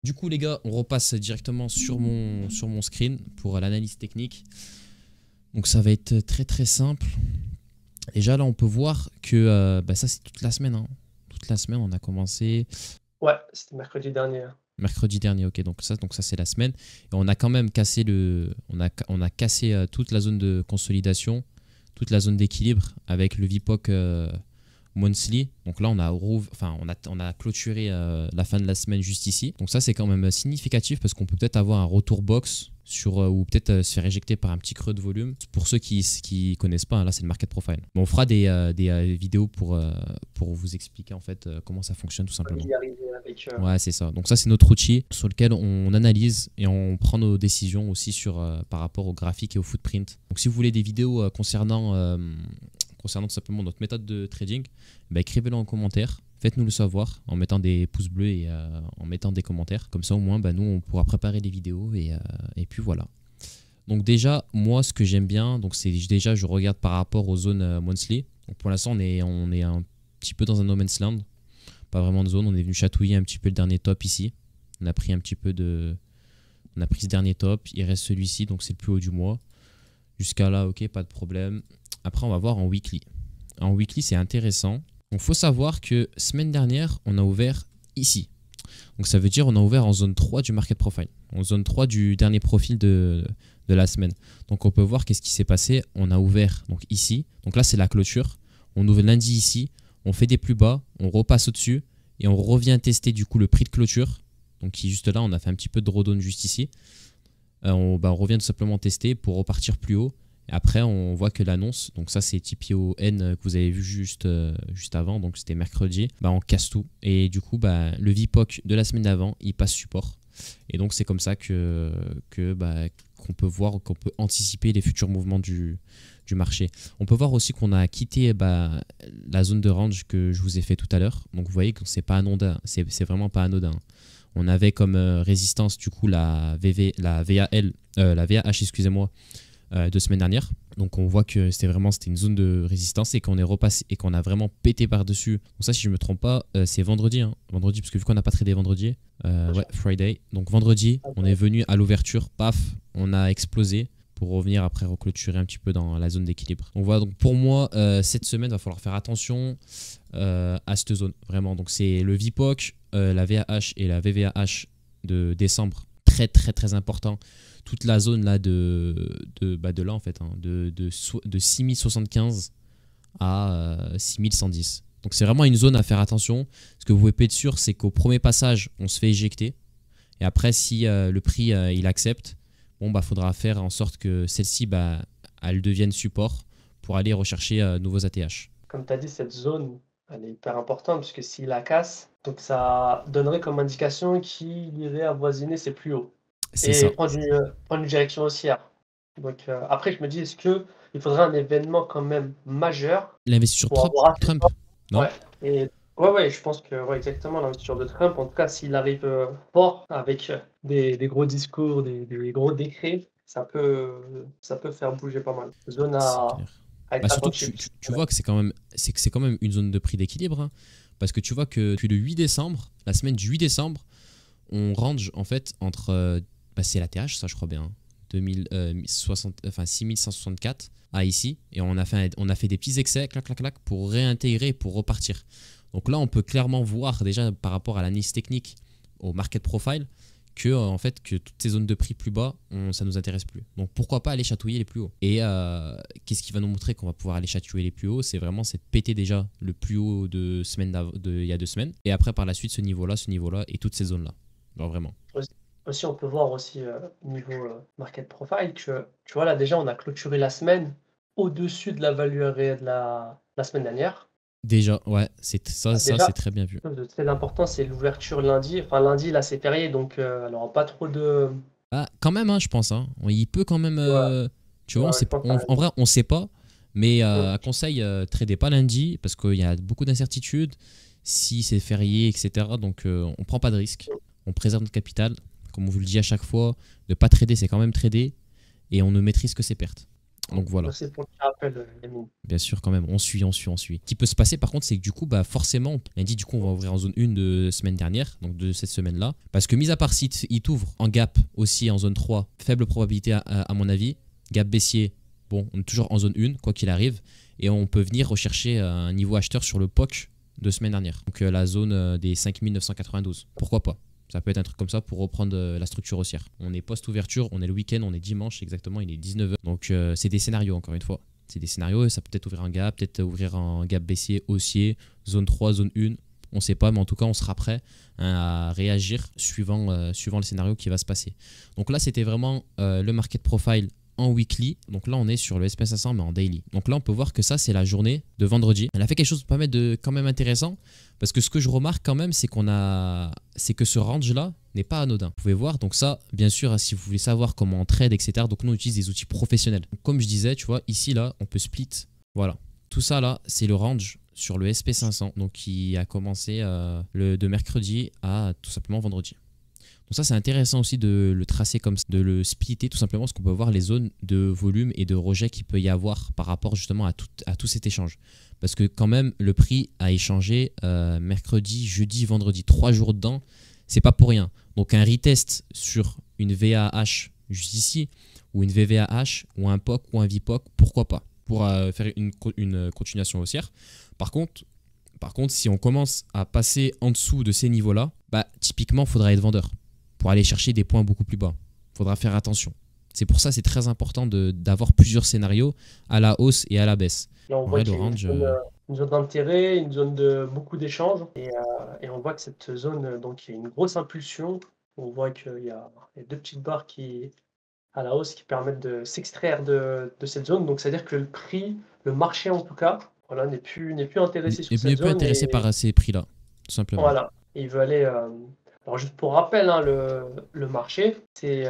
Du coup les gars, on repasse directement sur mon screen pour l'analyse technique. Donc ça va être très très simple. Déjà là on peut voir que ça c'est toute la semaine. Hein. Toute la semaine on a commencé Ouais, c'était mercredi dernier. mercredi dernier. Ok, donc ça c'est la semaine. Et on a quand même cassé on a cassé toute la zone de consolidation, toute la zone d'équilibre avec le VPOC monthly. Donc là, on a clôturé la fin de la semaine juste ici. Donc ça, c'est quand même significatif parce qu'on peut peut-être avoir un retour box sur, ou peut-être se faire éjecter par un petit creux de volume. Pour ceux qui connaissent pas, hein, là, c'est le market profile. Mais on fera des vidéos pour vous expliquer en fait comment ça fonctionne tout simplement. Y arriver avec, Ouais, c'est ça. Donc ça, c'est notre outil sur lequel on analyse et on prend nos décisions aussi par rapport au graphique et au footprint. Donc si vous voulez des vidéos concernant tout simplement notre méthode de trading, écrivez-le en commentaire. Faites-nous le savoir en mettant des pouces bleus et en mettant des commentaires. Comme ça, au moins, nous, on pourra préparer les vidéos et puis voilà. Donc déjà, moi, ce que j'aime bien, donc c'est déjà, je regarde par rapport aux zones monthly. Donc pour l'instant, on est un petit peu dans un no man's land. Pas vraiment de zone. On est venu chatouiller un petit peu le dernier top ici. On a pris un petit peu de... On a pris ce dernier top. Il reste celui-ci, donc c'est le plus haut du mois. Jusqu'à là, ok, pas de problème. Après, on va voir en weekly. En weekly, c'est intéressant. Il faut savoir que semaine dernière, on a ouvert ici. Donc ça veut dire on a ouvert en zone 3 du market profile. En zone 3 du dernier profil de la semaine. Donc on peut voir qu'est-ce qui s'est passé. On a ouvert donc ici. Donc là, c'est la clôture. On ouvre lundi ici. On fait des plus bas. On repasse au-dessus. Et on revient tester du coup le prix de clôture. Donc qui juste là, on a fait un petit peu de drawdown juste ici. On revient tout simplement tester pour repartir plus haut. Et après, on voit que l'annonce, donc ça c'est TPON que vous avez vu juste avant, donc c'était mercredi, on casse tout. Et du coup, le VPOC de la semaine d'avant, il passe support. Et donc c'est comme ça qu'on peut voir, qu'on peut anticiper les futurs mouvements du marché. On peut voir aussi qu'on a quitté la zone de range que je vous ai fait tout à l'heure. Donc vous voyez que c'est pas anodin, c'est vraiment pas anodin. On avait comme résistance du coup la VAH, excusez-moi, 2 semaines dernières. Donc on voit que c'était une zone de résistance et qu'on est repassé et qu'on a vraiment pété par-dessus. Donc ça, si je me trompe pas, c'est vendredi. Hein. Vendredi, parce que vu qu'on n'a pas tradé vendredi, ouais, Friday. Donc vendredi, on est venu à l'ouverture, paf, on a explosé pour revenir après reclôturer un petit peu dans la zone d'équilibre. Donc voilà, donc pour moi, cette semaine, il va falloir faire attention à cette zone, vraiment. Donc c'est le VPOC, la VAH et la VVAH de décembre, très très très important. Toute la zone là de là en fait, hein, de 6075 à 6110. Donc c'est vraiment une zone à faire attention. Ce que vous pouvez être sûr, c'est qu'au premier passage, on se fait éjecter. Et après, si le prix il accepte, faudra faire en sorte que celle-ci elle devienne support pour aller rechercher nouveaux ATH. comme tu as dit, cette zone, elle est hyper importante parce que s'il la casse, donc ça donnerait comme indication qu'il irait avoisiner ses plus hauts C'est et ça. prendre une direction haussière. Donc après, je me dis, est-ce qu'il faudrait un événement quand même majeur L'investiture pour avoir assez Trump, fort? non? Ouais. Et ouais, je pense que ouais, exactement, l'investiture de Trump, en tout cas, s'il arrive fort avec des gros discours, des gros décrets, ça peut faire bouger pas mal. Zone C'est à clair. être Surtout que attentif. tu vois que c'est quand même une zone de prix d'équilibre. Hein, parce que tu vois que depuis le 8 décembre, la semaine du 8 décembre, on range en fait entre. C'est la TH, ça je crois bien. 6164 à ici. Et on a fait des petits excès, clac, clac, clac, pour réintégrer, pour repartir. Donc là, on peut clairement voir déjà par rapport à l'analyse technique, au market profile, que toutes ces zones de prix plus bas, ça nous intéresse plus. Donc pourquoi pas aller chatouiller les plus hauts. Et qu'est-ce qui va nous montrer qu'on va pouvoir aller chatouiller les plus hauts? C'est vraiment de péter déjà le plus haut il y a 2 semaines. Et après par la suite ce niveau-là et toutes ces zones-là. Alors vraiment. Aussi, on peut voir aussi niveau market profile que, tu vois, là déjà, on a clôturé la semaine au-dessus de la value arrêt de la semaine dernière. Déjà, ouais, ça Déjà, c'est très bien vu. quelque chose de très important, c'est l'ouverture lundi. Enfin, lundi, là, c'est férié, donc elle n'aura pas trop de. Ah, quand même, hein, je pense. Hein. Il peut quand même. Ouais, Tu vois, je pense que t'as en raison. vrai, on sait pas. Mais Mm. à conseil, tradez pas lundi parce qu'il y a beaucoup d'incertitudes. Si c'est férié, etc. Donc, on prend pas de risque. On préserve notre capital. Comme on vous le dit à chaque fois, ne pas trader, c'est quand même trader. Et on ne maîtrise que ses pertes. Donc voilà. Merci pour le rappel, Yamine. Bien sûr, quand même, on suit. Ce qui peut se passer par contre, c'est que du coup, bah, forcément, on a dit du coup, on va ouvrir en zone 1 de semaine dernière, donc de cette semaine-là. Parce que, mis à part si il t'ouvre en gap aussi en zone 3, faible probabilité à mon avis. Gap baissier, bon, on est toujours en zone 1, quoi qu'il arrive. Et on peut venir rechercher un niveau acheteur sur le POC de semaine dernière. Donc la zone des 5992. Pourquoi pas? Ça peut être un truc comme ça pour reprendre la structure haussière. On est post-ouverture, on est le week-end, on est dimanche exactement, il est 19h. Donc c'est des scénarios encore une fois. C'est des scénarios, ça peut peut-être ouvrir un gap, peut-être ouvrir un gap baissier, haussier, zone 3, zone 1. On ne sait pas, mais en tout cas, on sera prêt à réagir suivant le scénario qui va se passer. Donc là, c'était vraiment le market profile en weekly. Donc là, on est sur le SP500, mais en daily. Donc là, on peut voir que ça, c'est la journée de vendredi. Elle a fait quelque chose pas mal de quand même intéressant. Parce que ce que je remarque quand même, c'est que ce range-là n'est pas anodin. Vous pouvez voir, donc ça, bien sûr, si vous voulez savoir comment on trade, etc. Donc nous, on utilise des outils professionnels. Donc, comme je disais, tu vois, ici, là, on peut split. Voilà. Tout ça, là, c'est le range sur le SP500. Donc qui a commencé de mercredi à tout simplement vendredi. Donc ça, c'est intéressant aussi de le tracer comme ça, de le splitter tout simplement, parce qu'on peut voir les zones de volume et de rejet qu'il peut y avoir par rapport justement à tout cet échange. Parce que quand même, le prix a échangé mercredi, jeudi, vendredi, 3 jours dedans, c'est pas pour rien. Donc un retest sur une VAH juste ici, ou une VVAH, ou un POC, ou un VPOC, pourquoi pas, pour faire une continuation haussière. Par contre, si on commence à passer en dessous de ces niveaux-là, bah, typiquement, il faudra être vendeur pour aller chercher des points beaucoup plus bas. Il faudra faire attention. C'est pour ça c'est très important d'avoir plusieurs scénarios à la hausse et à la baisse. Là, on voit qu'il y a une zone d'intérêt, une zone de beaucoup d'échanges. Et on voit que cette zone, donc il y a une grosse impulsion. On voit qu'il y a deux petites barres à la hausse qui permettent de s'extraire de cette zone. Donc c'est-à-dire que le prix, le marché en tout cas, voilà, n'est plus intéressé sur cette zone. N'est plus intéressé par ces prix-là, tout simplement. Voilà, il veut aller... Alors juste pour rappel, hein, le marché, c'est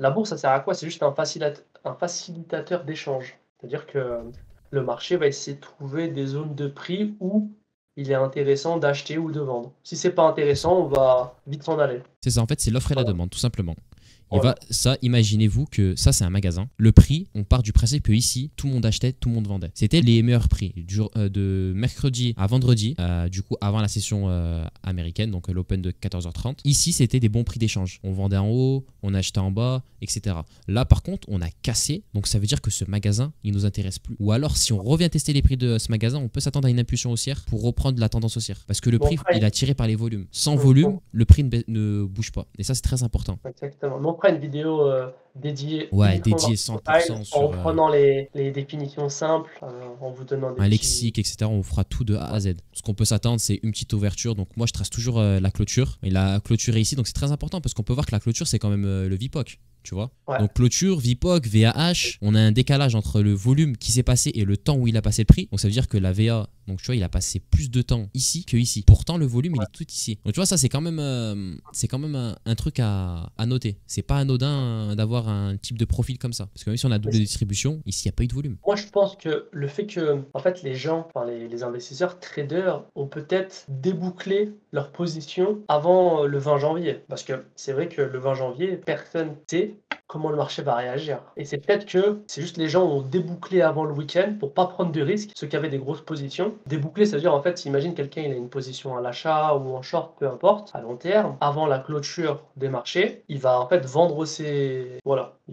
la bourse, ça sert à quoi? C'est juste un facilitateur d'échange. C'est-à-dire que le marché va essayer de trouver des zones de prix où il est intéressant d'acheter ou de vendre. Si c'est pas intéressant, on va vite s'en aller. C'est ça, en fait, c'est l'offre et la demande, tout simplement. Voilà. Ça, imaginez-vous que ça, c'est un magasin. Le prix, on part du principe que ici, tout le monde achetait, tout le monde vendait. C'était les meilleurs prix de mercredi à vendredi, du coup, avant la session américaine, donc l'Open de 14h30. Ici, c'était des bons prix d'échange. On vendait en haut, on achetait en bas, etc. Là, par contre, on a cassé. Donc, ça veut dire que ce magasin, il nous intéresse plus. Ou alors, si on revient tester les prix de ce magasin, on peut s'attendre à une impulsion haussière pour reprendre la tendance haussière. Parce que le prix, il est attiré par les volumes. Sans volume, le prix ne bouge pas. Et ça, c'est très important. Exactement. Mais on fera une vidéo dédiée. Ouais, dédiée 100% en prenant les définitions simples, en vous donnant des un lexique, etc. On fera tout de A à Z. Ce qu'on peut s'attendre, c'est une petite ouverture. Donc moi, je trace toujours la clôture. Et la clôture est ici, donc c'est très important parce qu'on peut voir que la clôture, c'est quand même le VPOC. Tu vois, ouais. Donc clôture, VPOC, VAH, on a un décalage entre le volume qui s'est passé et le temps où il a passé le prix. Donc ça veut dire que la VA, donc tu vois, il a passé plus de temps ici que ici. Pourtant le volume il est tout ici. Donc tu vois, ça c'est quand même un truc à noter. C'est pas anodin d'avoir un type de profil comme ça. Parce que même si on a double distribution, ici il n'y a pas eu de volume. Moi je pense que le fait que en fait les gens, enfin les investisseurs traders ont peut-être débouclé leur position avant le 20 janvier. Parce que c'est vrai que le 20 janvier, personne sait comment le marché va réagir. Et c'est peut-être que c'est juste les gens ont débouclé avant le week-end pour pas prendre de risques, ceux qui avaient des grosses positions. Déboucler, ça veut dire en fait, imagine quelqu'un il a une position à l'achat ou en short, peu importe, à long terme, avant la clôture des marchés, il va en fait vendre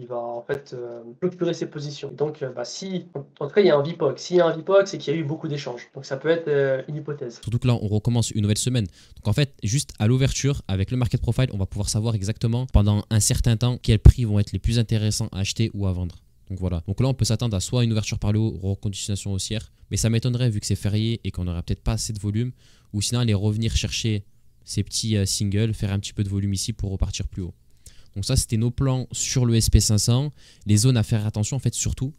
il va en fait clôturer ses positions. Donc si, en tout cas il y a un VPOC. S'il y a un VPOC, c'est qu'il y a eu beaucoup d'échanges. Donc ça peut être une hypothèse. Surtout que là, on recommence une nouvelle semaine. Donc en fait, juste à l'ouverture, avec le market profile, on va pouvoir savoir exactement pendant un certain temps quels prix vont être les plus intéressants à acheter ou à vendre. Donc voilà. Donc là, on peut s'attendre à soit une ouverture par le haut, reconditionation haussière, mais ça m'étonnerait vu que c'est férié et qu'on n'aurait peut-être pas assez de volume, ou sinon aller revenir chercher ces petits singles, faire un petit peu de volume ici pour repartir plus haut. Donc ça, c'était nos plans sur le SP500, les zones à faire attention en fait surtout,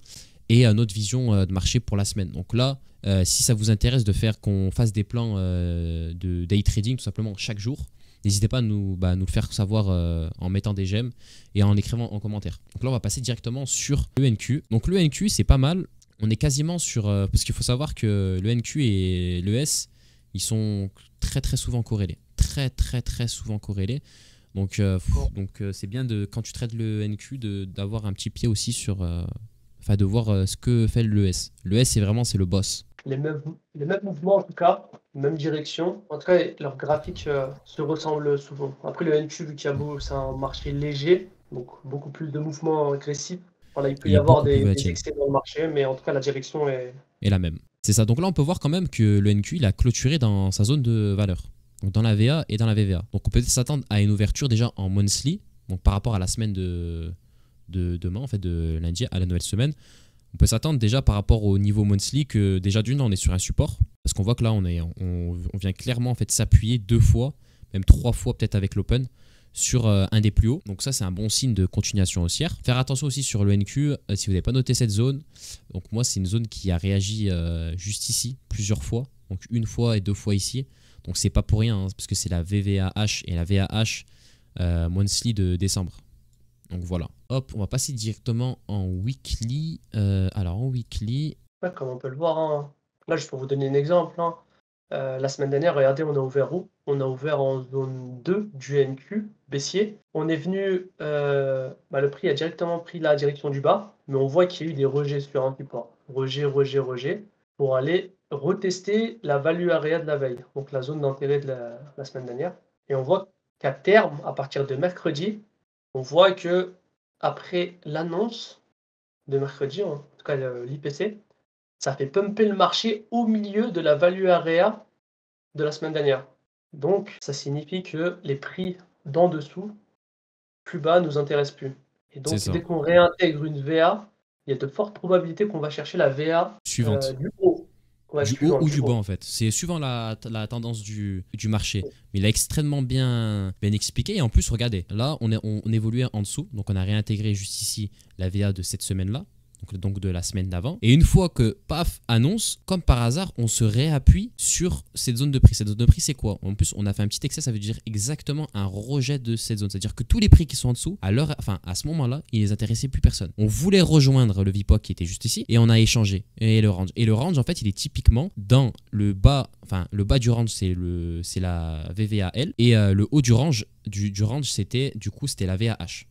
et notre vision de marché pour la semaine. Donc là, si ça vous intéresse de faire qu'on fasse des plans de day trading tout simplement chaque jour, n'hésitez pas à nous le faire savoir en mettant des j'aime et en écrivant en commentaire. Donc là, on va passer directement sur le NQ. Donc le NQ, c'est pas mal. On est quasiment sur... parce qu'il faut savoir que le NQ et le S, ils sont très très souvent corrélés. Très souvent corrélés. Donc c'est bien, quand tu traites le NQ, d'avoir un petit pied aussi sur enfin de voir ce que fait l'ES. L'ES, c'est le boss. Les mêmes mouvements en tout cas, même direction. En tout cas, leurs graphiques se ressemblent souvent. Après, le NQ, vu qu'il y a c'est un marché léger, donc beaucoup plus de mouvements agressifs. Voilà, il peut Il y est avoir beaucoup plus des volatile. excès dans le marché, mais en tout cas, la direction est. Et la même. C'est ça. Donc là, on peut voir quand même que le NQ, il a clôturé dans sa zone de valeur. Donc dans la VA et dans la VVA. Donc on peut s'attendre à une ouverture déjà en monthly. Donc par rapport à la semaine de demain, en fait, de lundi à la nouvelle semaine. On peut s'attendre déjà par rapport au niveau monthly que déjà d'une, on est sur un support. Parce qu'on voit que là, on vient clairement en fait, s'appuyer 2 fois, même 3 fois peut-être avec l'open, sur un des plus hauts. Donc ça, c'est un bon signe de continuation haussière. Faire attention aussi sur le NQ, si vous n'avez pas noté cette zone. Donc moi, c'est une zone qui a réagi juste ici, plusieurs fois. Donc 1 fois et 2 fois ici. Donc c'est pas pour rien, hein, parce que c'est la VVAH et la VAH monthly de décembre. Donc voilà. Hop, on va passer directement en weekly. Alors en weekly. Ouais, comme on peut le voir, hein. Là, je peux vous donner un exemple, hein. La semaine dernière, regardez, on a ouvert où? On a ouvert en zone 2 du NQ, baissier. On est venu, le prix a directement pris la direction du bas, mais on voit qu'il y a eu des rejets sur un support. Rejet, rejet, rejet, pour aller retester la value area de la veille, donc la zone d'intérêt de la semaine dernière. Et on voit qu'à terme, à partir de mercredi, on voit que après l'annonce de mercredi, en tout cas l'IPC, ça fait pumper le marché au milieu de la value area de la semaine dernière. Donc, ça signifie que les prix d'en dessous, plus bas, nous intéressent plus. Et C'est donc, ça. dès qu'on réintègre une VA, il y a de fortes probabilités qu'on va chercher la VA Suivante. du haut. Ouais, Du haut suivante, ou du du bas haut. en fait. C'est suivant la tendance du marché. Mais il a extrêmement bien expliqué. Et en plus, regardez, là, on évoluait en dessous. Donc, on a réintégré juste ici la VA de cette semaine-là. Donc de la semaine d'avant. Et une fois que PAF annonce, comme par hasard, on se réappuie sur cette zone de prix. Cette zone de prix, c'est quoi? En plus, on a fait un petit excès, ça veut dire exactement un rejet de cette zone. C'est-à-dire que tous les prix qui sont en dessous, à ce moment-là, ils les intéressaient plus personne. On voulait rejoindre le VPOC qui était juste ici et on a échangé. Et le range. Et le range, en fait, il est typiquement dans le bas. Enfin, le bas du range, c'est la VVAL. Et le haut du range, c'était la VAH.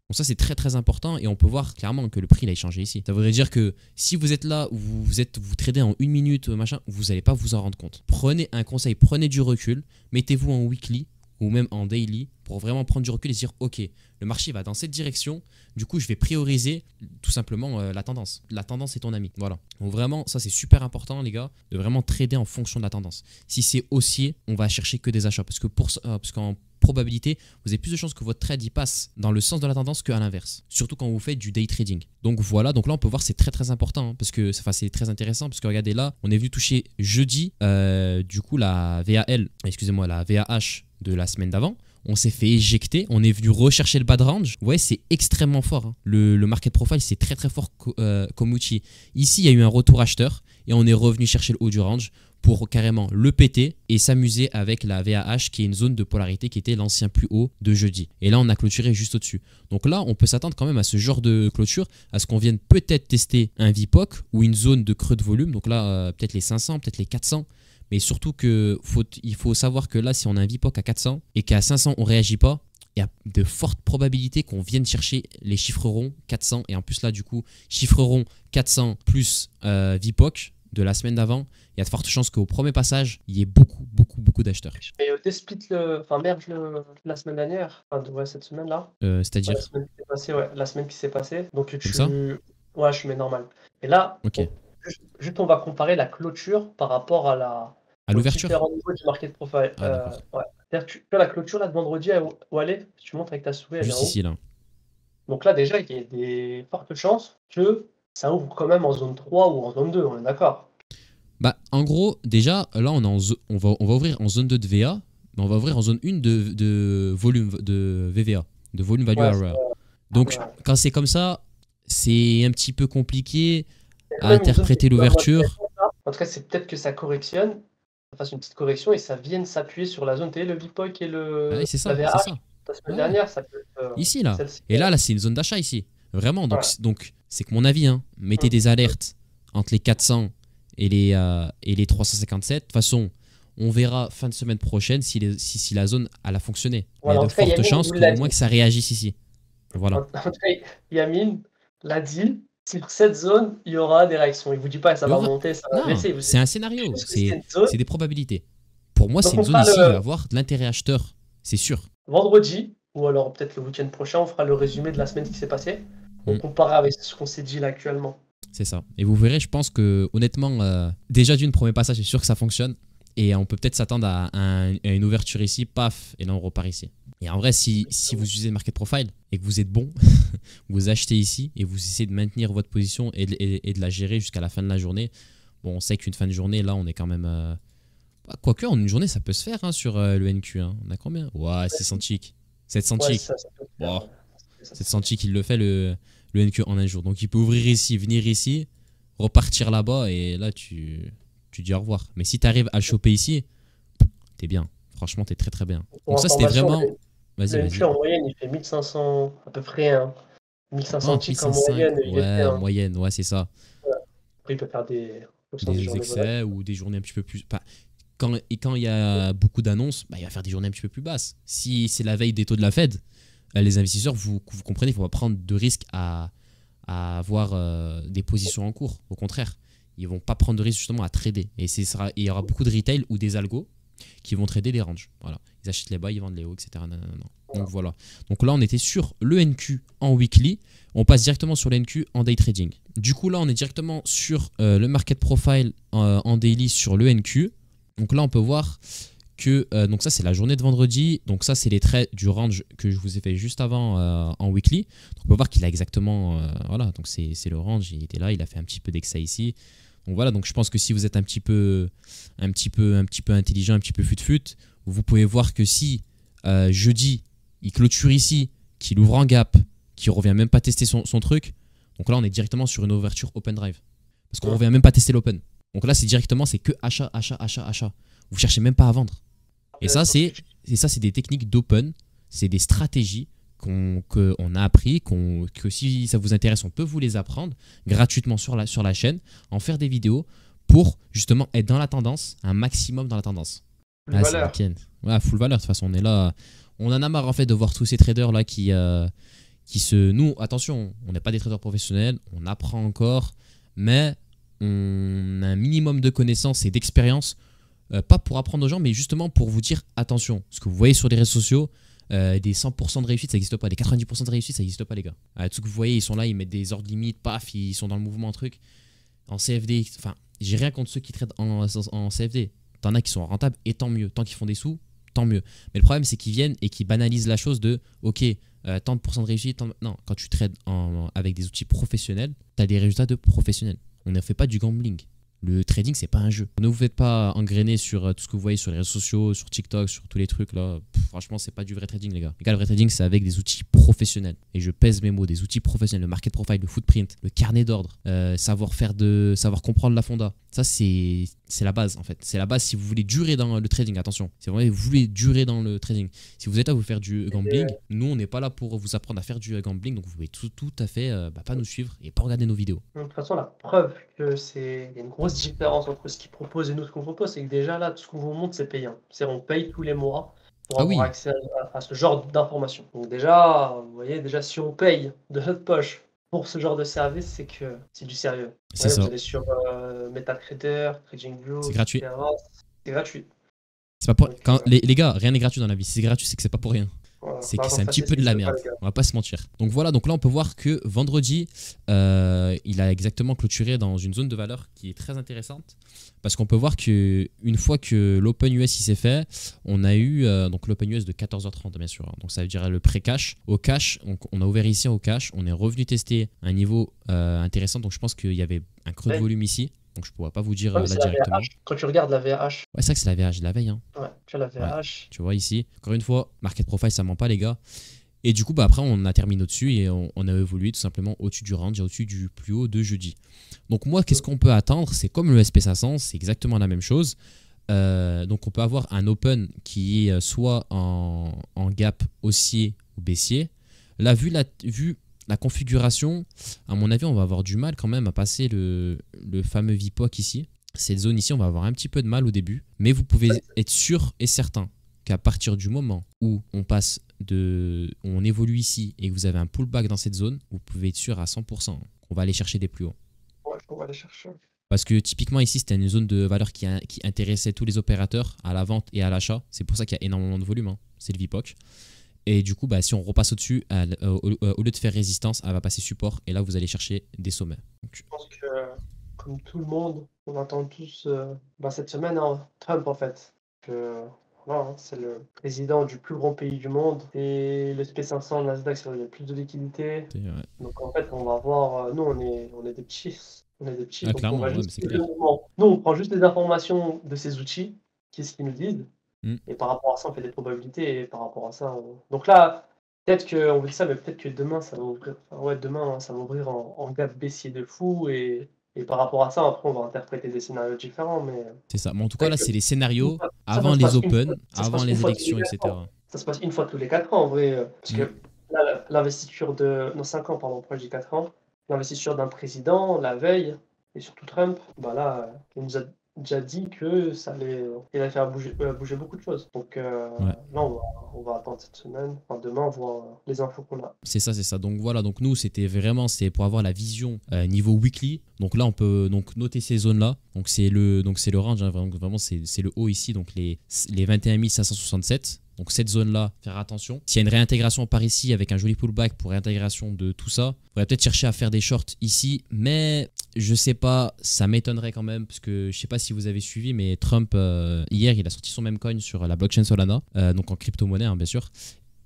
Donc ça, c'est très très important et on peut voir clairement que le prix il a changé ici. Ça voudrait dire que si vous êtes là, vous tradez en 1 minute, machin, vous n'allez pas vous en rendre compte. Prenez un conseil, prenez du recul, mettez-vous en weekly ou même en daily pour vraiment prendre du recul et se dire ok, le marché va dans cette direction, du coup je vais prioriser tout simplement la tendance. La tendance est ton ami. Voilà. Donc vraiment, ça c'est super important les gars, de vraiment trader en fonction de la tendance. Si c'est haussier, on va chercher que des achats parce qu'en probabilité, vous avez plus de chances que votre trade y passe dans le sens de la tendance qu'à l'inverse. Surtout quand vous faites du day trading. Donc voilà, donc là on peut voir c'est très très important hein, parce que c'est très intéressant parce que regardez là, on est venu toucher jeudi du coup la VAH de la semaine d'avant. On s'est fait éjecter, on est venu rechercher le bas de range. Vous voyez, c'est extrêmement fort. Hein. Le market profile, c'est très très fort comme outil. Ici, il y a eu un retour acheteur et on est revenu chercher le haut du range pour carrément le péter et s'amuser avec la VAH qui est une zone de polarité qui était l'ancien plus haut de jeudi. Et là, on a clôturé juste au-dessus. Donc là, on peut s'attendre quand même à ce genre de clôture, à ce qu'on vienne peut-être tester un VPOC ou une zone de creux de volume. Donc là, peut-être les 500, peut-être les 400. Mais surtout il faut savoir que là, si on a un VPOC à 400 et qu'à 500, on ne réagit pas, il y a de fortes probabilités qu'on vienne chercher les chiffres ronds 400. Et en plus là, du coup, chiffre rond 400 plus VPOC de la semaine d'avant, il y a de fortes chances qu'au premier passage, il y ait beaucoup d'acheteurs. Mais Desplit, merge la semaine dernière, cette semaine-là. C'est-à-dire la semaine qui s'est passée, la semaine qui s'est passée. Donc comme ça? Ouais, je mets normal. Et là, Ok. juste on va comparer la clôture par rapport À aux l'ouverture? différents niveaux du market profile. Ah d'accord. Ouais. C'est-à-dire que tu vois la clôture là de vendredi où elle est, si tu montres avec ta souris, elle est Juste en haut. ici là. Donc là déjà, il y a des fortes chances que ça ouvre quand même en zone 3 ou en zone 2, on est d'accord? Bah en gros, déjà là on va ouvrir en zone 2 de VA, mais on va ouvrir en zone 1 de volume de VVA, de volume value area. Donc quand c'est comme ça, c'est un petit peu compliqué à interpréter l'ouverture. En tout cas, c'est peut-être que ça correctionne, ça fasse une petite correction et ça vienne s'appuyer sur la zone T, le VPOC et Ah oui, c'est la ça, c'est VAH. ça. La semaine Ouais. dernière, ça peut être Ici là. celle-ci. Et là c'est une zone d'achat ici. Vraiment. Donc Ouais. donc c'est que mon avis hein, mettez des alertes entre les 400 et les 357. De toute façon, on verra fin de semaine prochaine si la zone elle a fonctionné. Mais il y a de fortes chances qu'au moins que ça réagisse ici. Voilà. En tout cas, Yamine, l'a dit, sur cette zone, il y aura des réactions. Il vous dit pas que ça Il y va aura... monter, ça va Non, baisser. Il vous c'est dit un scénario, juste que c'est une zone. c'est des probabilités. Pour moi, c'est Donc une on zone fera ici, il va y le avoir de l'intérêt acheteur, c'est sûr. vendredi, ou alors peut-être le week-end prochain, on fera le résumé de la semaine qui s'est passée. On Mm. comparera avec ce qu'on s'est dit là actuellement. C'est ça. Et vous verrez, je pense que honnêtement, déjà d'une premier passage, c'est sûr que ça fonctionne. Et on peut peut-être s'attendre à une ouverture ici, paf, et là on repart ici. Et en vrai, si vous utilisez le market profile et que vous êtes bon, vous achetez ici et vous essayez de maintenir votre position et de la gérer jusqu'à la fin de la journée. Bon, on sait qu'une fin de journée, là, on est quand même... quoique, en une journée, ça peut se faire hein, sur le NQ. Hein. On a combien? Ouais, 600 ticks. 700 Ouais, ticks. ça peut faire. Wow. 700 ticks, il le fait le NQ en un jour. Donc il peut ouvrir ici, venir ici, repartir là-bas et là tu dis au revoir. Mais si tu arrives à le choper ici, t'es bien. Franchement, t'es très très bien. Pour Donc ça, c'était information, vraiment... Vas-y, le vas-y. NQ en moyenne, il fait 1500 à peu près. Hein. 1500 Oh, ticks en 1505, moyenne, il était. ouais, en Hein. moyenne, ouais, c'est ça. Après, il peut faire des Des journées volatiles. excès ou des journées un petit peu plus... Quand il y a beaucoup d'annonces, bah, il va faire des journées un petit peu plus basses. Si c'est la veille des taux de la Fed, les investisseurs, vous comprenez, il ne faut pas prendre de risques à avoir des positions en cours. Au contraire, ils ne vont pas prendre de risques justement à trader. Et il y aura beaucoup de retail ou des algos qui vont trader des ranges. Voilà. Ils achètent les bas, ils vendent les hauts, etc. Non. Donc voilà. Donc là, on était sur le NQ en weekly. On passe directement sur le NQ en day trading. Du coup, là, on est directement sur le market profile en daily sur le NQ. Donc là, on peut voir que donc ça, c'est la journée de vendredi. Donc ça, c'est les traits du range que je vous ai fait juste avant en weekly. Donc on peut voir qu'il a exactement... voilà, donc c'est le range. Il était là, il a fait un petit peu d'excès ici. Donc voilà, donc je pense que si vous êtes un petit peu intelligent, un petit peu fut-fut, vous pouvez voir que si jeudi, il clôture ici, qu'il ouvre en gap, qu'il ne revient même pas tester son truc, donc là, on est directement sur une ouverture open drive. Parce qu'on ne revient même pas tester l'open. Donc là, c'est que achat. Vous ne cherchez même pas à vendre. Et ça, c'est des techniques d'open, c'est des stratégies qu'on a appris, que si ça vous intéresse, on peut vous les apprendre gratuitement sur la chaîne, en faire des vidéos pour justement être dans la tendance, un maximum dans la tendance. Full valeur. C'est nickel. Ouais, full valeur, de toute façon, on est là. On en a marre en fait de voir tous ces traders là qui se... Nous, attention, on n'est pas des traders professionnels, on apprend encore, mais on a un minimum de connaissances et d'expérience, pas pour apprendre aux gens, mais justement pour vous dire attention. Ce que vous voyez sur les réseaux sociaux, des 100% de réussite, ça n'existe pas. Des 90% de réussite, ça n'existe pas, les gars. Tout ce que vous voyez, ils sont là, ils mettent des ordres limites, paf, ils sont dans le mouvement, un truc. En CFD, enfin, j'ai rien contre ceux qui traitent en CFD. T'en as qui sont rentables, et tant mieux. Tant qu'ils font des sous, tant mieux. Mais le problème, c'est qu'ils viennent et qu'ils banalisent la chose de ok, tant de pourcents de réussite. Non, quand tu trades avec des outils professionnels, tu as des résultats de professionnels. On ne fait pas du gambling. Le trading, c'est pas un jeu. Ne vous faites pas engrainer sur tout ce que vous voyez sur les réseaux sociaux, sur TikTok, sur tous les trucs là. Franchement, c'est pas du vrai trading, les gars. Le vrai trading, c'est avec des outils professionnels. Et je pèse mes mots, des outils professionnels. Le market profile, le footprint, le carnet d'ordre, savoir comprendre la fonda. Ça, c'est la base en fait. C'est la base si vous voulez durer dans le trading. Attention, si vous voulez durer dans le trading. Si vous êtes là, vous faire du gambling, nous, on n'est pas là pour vous apprendre à faire du gambling. Donc, vous pouvez tout à fait pas nous suivre et pas regarder nos vidéos. De toute façon, la preuve que il y a une grosse différence entre ce qu'ils proposent et nous ce qu'on propose, c'est que déjà là, tout ce qu'on vous montre, c'est payant. C'est-à-dire, on paye tous les mois pour Ah avoir oui, accès à ce genre d'informations. Donc déjà, vous voyez, déjà si on paye de notre poche pour ce genre de service, c'est que c'est du sérieux. c'est Vous ça. allez sur MetaTrader, TradingView, C'est gratuit. etc. C'est gratuit. C'est pas pour... Donc, Quand, les gars, rien n'est gratuit dans la vie. Si c'est gratuit, c'est que c'est pas pour rien. voilà. C'est que L'argent c'est un petit facile, peu de ça la existe pas, merde. les gars. On va pas se mentir. Donc voilà, donc là on peut voir que vendredi, il a exactement clôturé dans une zone de valeur qui est très intéressante. Parce qu'on peut voir qu'une fois que l'Open US il s'est fait, on a eu donc l'Open US de 14h30 bien sûr. Donc ça veut dire le pré-cash. Au cash, on a ouvert ici au cash. On est revenu tester un niveau intéressant. Donc je pense qu'il y avait un creux de volume ici. Donc je ne pourrais pas vous dire Ouais, là c'est la directement. VH. Quand tu regardes la VH, Ouais, c'est vrai que c'est la VH de la veille. Hein. ouais, tu as la VH. Tu vois ici, encore une fois, market profile, ça ment pas les gars. Et du coup, bah, après, on a terminé au-dessus et on a évolué tout simplement au-dessus du range et au-dessus du plus haut de jeudi. Donc moi, qu'est-ce qu'on peut attendre? C'est comme le SP500, c'est exactement la même chose. Donc on peut avoir un open qui est soit en gap haussier ou baissier. Là, vu la configuration, à mon avis, on va avoir du mal quand même à passer le fameux VPOC ici. Cette zone ici, on va avoir un petit peu de mal au début. Mais vous pouvez être sûr et certain qu'à partir du moment où on passe on évolue ici et que vous avez un pullback dans cette zone, vous pouvez être sûr à 100% qu'on va aller chercher des plus hauts. Ouais, on va aller chercher. Parce que typiquement ici, c'était une zone de valeur qui intéressait tous les opérateurs à la vente et à l'achat. C'est pour ça qu'il y a énormément de volume, hein. C'est le VPOC. Et du coup, si on repasse au-dessus, au lieu de faire résistance, elle va passer support. Et là, vous allez chercher des sommets. Donc, je pense que, comme tout le monde, on attend tous cette semaine, hein, Trump en fait. Voilà, hein, c'est le président du plus grand pays du monde. Et le SP500, le Nasdaq, c'est là où il y a le plus de liquidités. ouais. Donc en fait, on va voir. Nous, on est des petits. On est des petits. Ah, Donc on clairement, va ouais, juste mais c'est clair. Nous, on prend juste les informations de ces outils, qu'est-ce qu'ils nous disent. Mm. Et par rapport à ça, on fait des probabilités. Et par rapport à ça, donc là, peut-être qu'on vous dit ça, mais peut-être que demain, ça va ouvrir. Enfin, ouais, demain, ça va ouvrir en gap baissier de fou. Et par rapport à ça, après, on va interpréter des scénarios différents. Mais C'est ça. Mais en tout cas, là, c'est les scénarios ça avant se les passe Open, ça se avant passe les une fois tous les élections, 4 etc. ans. Ça se passe une fois tous les 4 ans, en vrai. Parce Mm. que là, l'investiture de. Non, 5 ans, pardon, pourquoi je dis 4 ans. L'investiture d'un président, la veille, et surtout Trump, là, il nous a déjà dit que il allait faire bouger beaucoup de choses. Donc Ouais. là, on va attendre cette semaine, enfin demain, voir les infos qu'on a. C'est ça, c'est ça. Donc voilà, donc nous, c'était pour avoir la vision niveau weekly. Donc là, on peut donc noter ces zones-là. Donc c'est le range, hein, vraiment c'est le haut ici, donc les 21 567. Donc cette zone-là, faire attention. S'il y a une réintégration par ici avec un joli pullback pour réintégration de tout ça, on va peut-être chercher à faire des shorts ici, mais je sais pas, ça m'étonnerait quand même, parce que je sais pas si vous avez suivi, mais Trump, hier, il a sorti son meme coin sur la blockchain Solana, donc en crypto-monnaie, hein, bien sûr,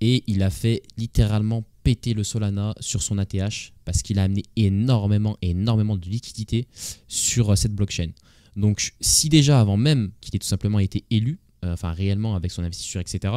et il a fait littéralement péter le Solana sur son ATH, parce qu'il a amené énormément de liquidité sur cette blockchain. Donc si déjà, avant même qu'il ait tout simplement été élu, réellement avec son investisseur, etc.,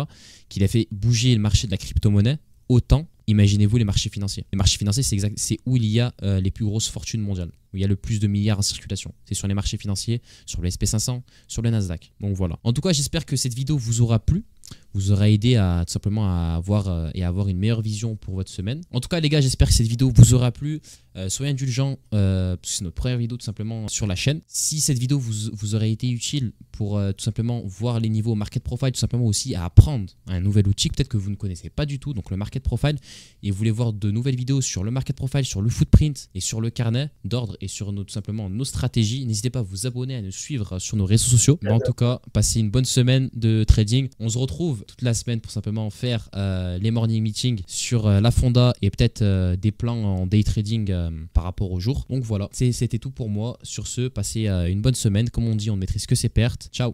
qu'il a fait bouger le marché de la crypto-monnaie, autant, imaginez-vous les marchés financiers. Les marchés financiers, c'est où il y a les plus grosses fortunes mondiales, où il y a le plus de milliards en circulation. C'est sur les marchés financiers, sur le SP500, sur le Nasdaq. Donc voilà. En tout cas, j'espère que cette vidéo vous aura plu, vous aura aidé à tout simplement à avoir une meilleure vision pour votre semaine. En tout cas, les gars, j'espère que cette vidéo vous aura plu. Soyez indulgents, parce que c'est notre première vidéo tout simplement sur la chaîne. Si cette vidéo vous aurait été utile pour tout simplement voir les niveaux market profile, tout simplement aussi à apprendre un nouvel outil peut-être que vous ne connaissez pas du tout, donc le market profile, et vous voulez voir de nouvelles vidéos sur le market profile, sur le footprint et sur le carnet d'ordre et sur tout simplement nos stratégies, n'hésitez pas à vous abonner, à nous suivre sur nos réseaux sociaux. Mais en tout cas, passez une bonne semaine de trading. On se retrouve toute la semaine pour simplement faire les morning meetings sur la fonda et peut-être des plans en day trading par rapport au jour. Donc voilà, c'était tout pour moi. Sur ce, passez une bonne semaine. Comme on dit, on ne maîtrise que ses pertes. Ciao.